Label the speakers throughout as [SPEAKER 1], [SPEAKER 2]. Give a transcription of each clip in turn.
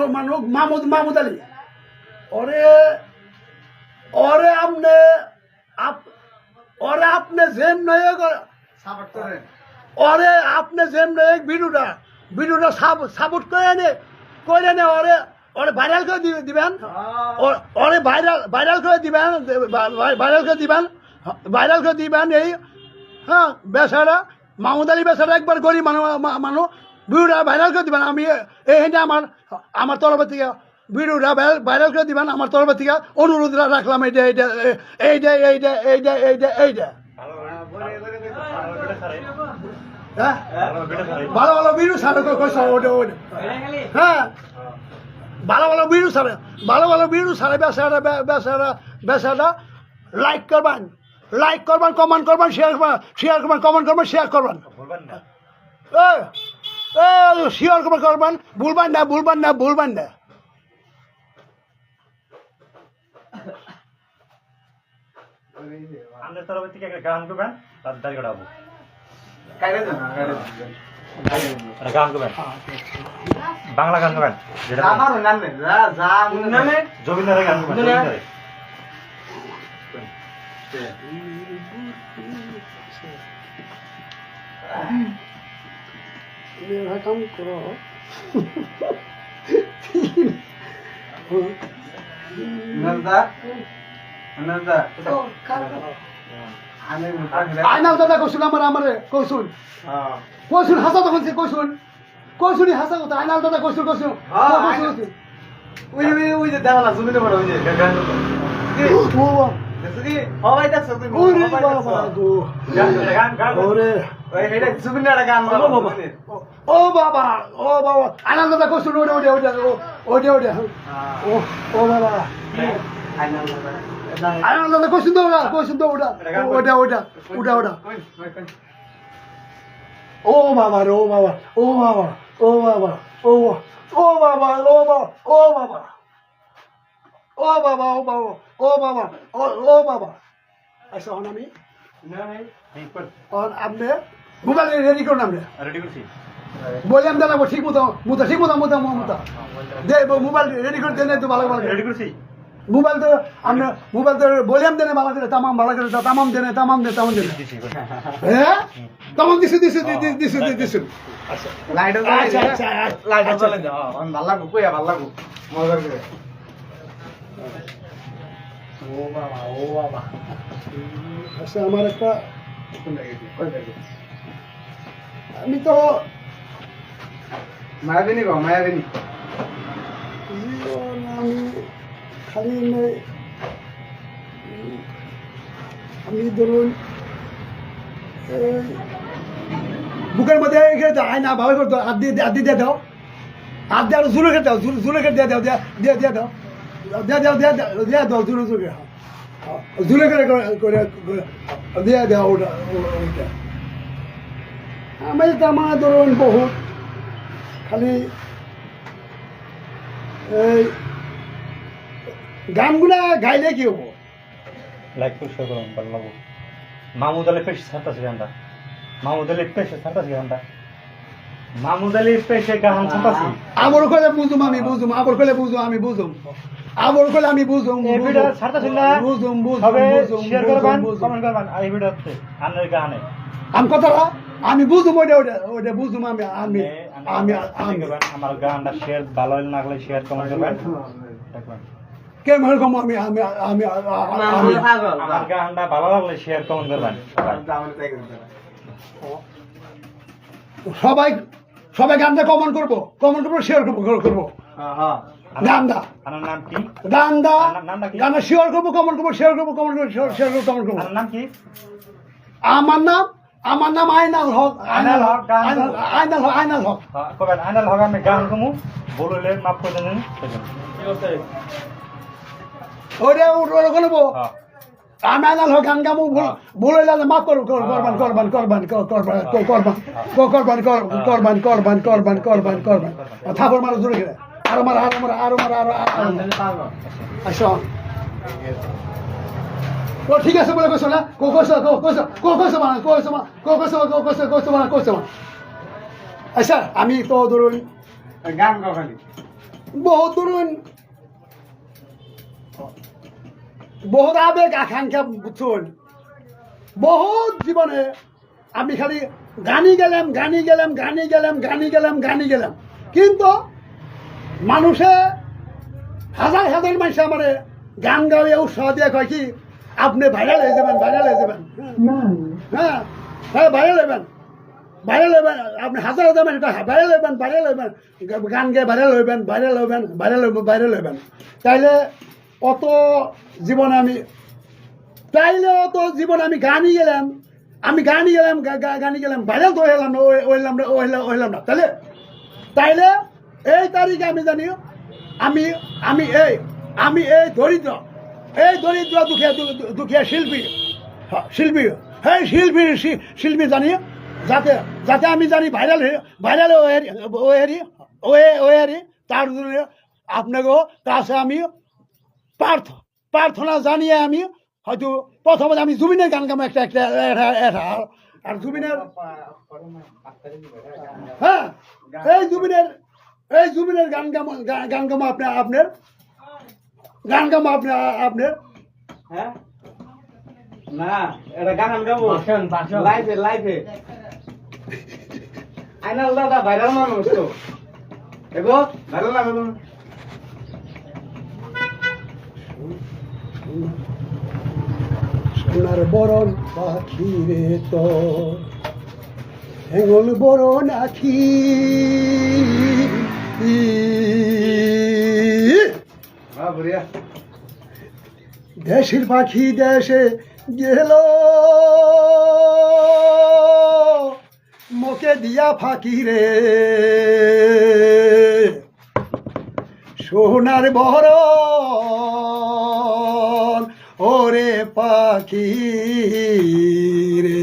[SPEAKER 1] মানুষ মাহমুদ আলী ওরে ওরে আপনি যেম নয় ওরে আপনি যেম নয় ভিডিওটা সাপোর্ট করে নে ওরে ভাইরাল করে দিবেন ওরে ভাইরাল করে দিবেন এই হ্যাঁ বেচারা মাহমুদ আলী বেচারা একবার গরিব মানুষ ভিডিওটা ভাইরাল করে দিবেন আমি এইখানে আমার তরফের থেকে ভিডিওটা ভাইরাল করে দিবেন আমার তরফের থেকে অনুরোধ রাখলাম এইটা হ্যাঁ ভালো ভালো ভিডিও ছাড়ে হ্যাঁ ভালো ভিডিও ছাড়ে বেচারা লাইক করবেন কমেন্ট করবেন শেয়ার করবেন কমেন্ট করবেন শেয়ার করবেন শেয়ার করবেন ভুলবেন না
[SPEAKER 2] আমাদের তরফ থেকে একটা গান করবেন তার দাড়ি কাটাবো গান করবেন বাংলা গান করবেন যেটা জমিদারের গান করবেন
[SPEAKER 1] কাম করো আইনাল দাদা কৌশল আমারে কৌশল হাসা তখন সে কৌশলই হাসা কথা আইনাল দাদা কৌশল
[SPEAKER 3] ওই যে দেওয়ালা জমিতে বড় ওই যে হবাই দেখছো তুমি
[SPEAKER 1] ও বাবা আইনাল দাদা কৌশল ওটা ও বাবা আইনাল দাদা কৌশল তো ওটা ও বাবা আচ্ছা আমি আপনি মোবাইল রেডি করুন আপনি বললাম দাদা ঠিক মতো মোবাইল রেডি করে দেন তো ভালো
[SPEAKER 2] রেডি করছি
[SPEAKER 1] মোবাইল তো বললাম দেনে ভালো করে তামাম দেনে হ্যাঁ তামাম দিছে
[SPEAKER 3] লাইট জ্বলে দাও ভালো লাগবো কইয়া ভালো লাগবো মজা করে ও বাবা
[SPEAKER 1] আচ্ছা আমার একটা আমি তো
[SPEAKER 3] মায়াবিনী
[SPEAKER 1] আমি খালি আমি ধরুন বুকের মধ্যে আয় না ভালো করে হাত দিয়ে দাও হাত দিয়ে আরো জুলে খেতে দাও দিয়ে দাও জুলে করে দিয়ে দাও ওটা আমি তো আমার ধরুন বহুত খালি এই গানগুলা গাইলে কি হবো
[SPEAKER 2] লাইক করে শেয়ার করুন ভালো লাগবো মাহমুদ আলী পেশে ছাড়তেছে গানটা মাহমুদ আলী পেশে গান ছাড়তেছি
[SPEAKER 1] আবার কলে বুঝুম আমি বুঝুম
[SPEAKER 2] এই ভিডিও ছাড়তেছেন না সবে শেয়ার করবেন কমেন্ট করবেন এই ভিডিওতে আনের গানে
[SPEAKER 1] আমি কথাটা আমি বুঝুম ওইটা বুঝুম আমি
[SPEAKER 2] আমার গানটা শেয়ার ভালো লাগলে শেয়ার কমেন্ট করবেন দেখবেন
[SPEAKER 1] কেমন রকম আমি
[SPEAKER 2] আমার গানটা ভালো লাগলে শেয়ার কমেন্ট করবেন
[SPEAKER 1] সবাই গানটা কমেন্ট করবো শেয়ার করবো গানটা
[SPEAKER 2] নাম কি
[SPEAKER 1] গানটা শেয়ার করবো কমেন্ট করবো শেয়ার করবো কমেন্ট করবো
[SPEAKER 2] নাম কি
[SPEAKER 1] আমার নাম আইনাল হক
[SPEAKER 2] কবেন আইনাল হক আমি গান কমু বললে মাফ করে দেন
[SPEAKER 1] ওরে বলবো আমি আইনাল হক গান গামু বলে মাফ করবান থাপড় মারো জোরে গেলে আরো মারা আচ্ছা ও ঠিক আছে বলে কইছো না কইছো আচ্ছা আমি তো ধরুন
[SPEAKER 3] গান গাও খালি
[SPEAKER 1] বহুত ধরুন বহুত আবেগ আকাঙ্ক্ষা বুঝুন বহুত জীবনে আমি খালি গানি গেলাম কিন্তু মানুষে হাজার মানুষ আমার গান গাওয়া উৎসাহ দিয়ে কয় কি আপনি ভাইরাল হয়ে যাবেন হ্যাঁ হ্যাঁ ভাইরাল হবেন আপনি হাজার মানুষ ভাইরাল হবেন গান গেয়ে ভাইরাল হবেন তাইলে অত জীবনে আমি গানই গেলাম ভাইরাল তো হইলাম না তাইলে এই তারিখে আমি জানি আমি এই দরিদ্র দুঃখিয়া শিল্পী জানি যাতে আমি জানি ভাইরাল ওয়ারি তার জন্য আপনাকেও কাছে আমি প্রার্থনা জানিয়ে আমি হয়তো প্রথমে আমি জুবিনের গান গাবো একটা আর জুবিনের হ্যাঁ এই জুবিনের গান গামো আপনার
[SPEAKER 3] হ্যাঁ না এটা গান আমি গাবো লাইভে আইনাল দাদা ভাইরাল মানুষ তো এগো ভাইরাল না
[SPEAKER 1] সোনার বরণ পাখি রে তো হেঙ্গল বরণ আখি দেশের পাখি দেশে গেল মুখে দিয়া ফাঁকি রে সোনার বরণ ওরে পাখি রে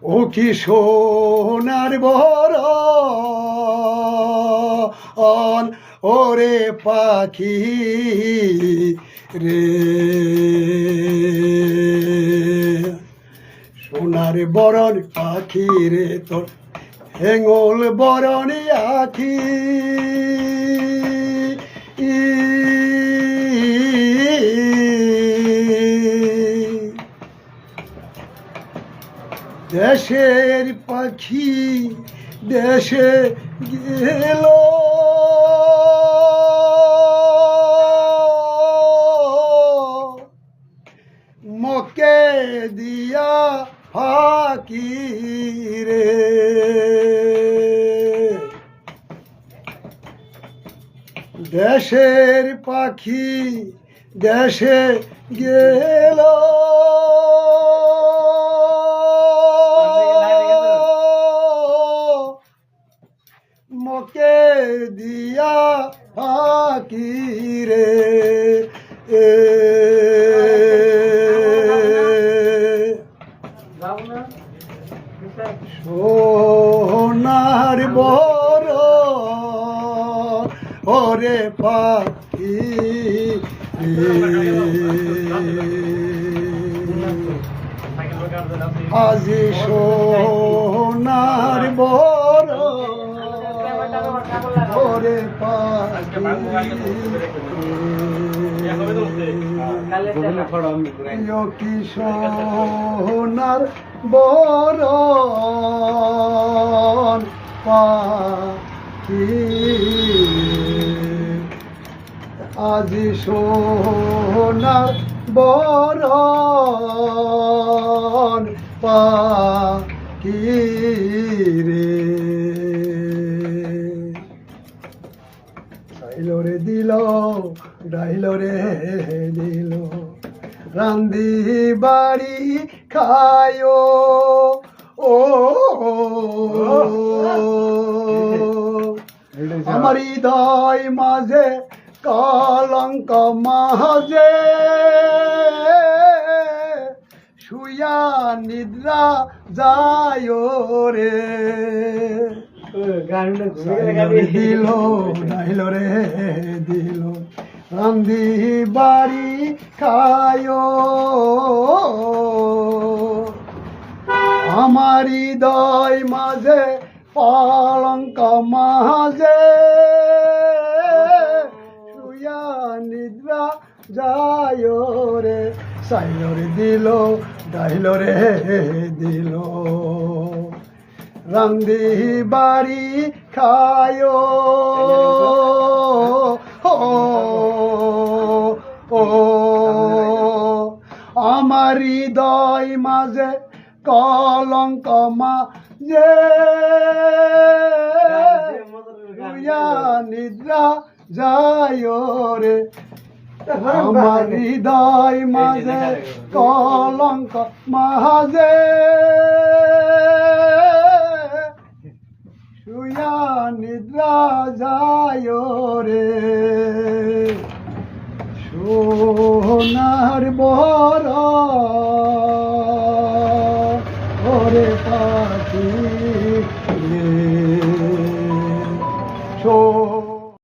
[SPEAKER 1] ও কি সোনার বরণ ওরে পাখি রে সোনার বরণ পাখি রে তোর হেঙ্গল বরণ আখি দেশের পাখি দেশে গেল মকে দিয়া ফাঁকি রে দেশের পাখি দেশে গেল মকে দিয়া ফাঁকি রে সোনার বড় ওরে পাখি আজি সোনার বড় ওরে পাখি সোনার বড় পাখি আজি সোনার বড় পাখি রে ডাইল রে দিল রান্ধি বাড়ি খায় ও আমার হৃদয় মাঝে কলঙ্ক মাঝে শুয়া নিদ্রা যায় রে দিল ডাইল রে দিল রান্ধি বাড়ি খায় আমার হৃদয় মাঝে কলঙ্ক মাঝে শুয়া নিদ্রা যায় রে সাইল রে দিল ডাইল রে দিল রান্ধি বাড়ি খায় ও আমার হৃদয় মাঝে কলঙ্ক মাঝে শুয়া নিদ্রা যায় রে আমার হৃদয় মাঝে কলঙ্ক মাঝে শুয়া নিদ্রা যায় রে সোনার বর ওরে পাখি রে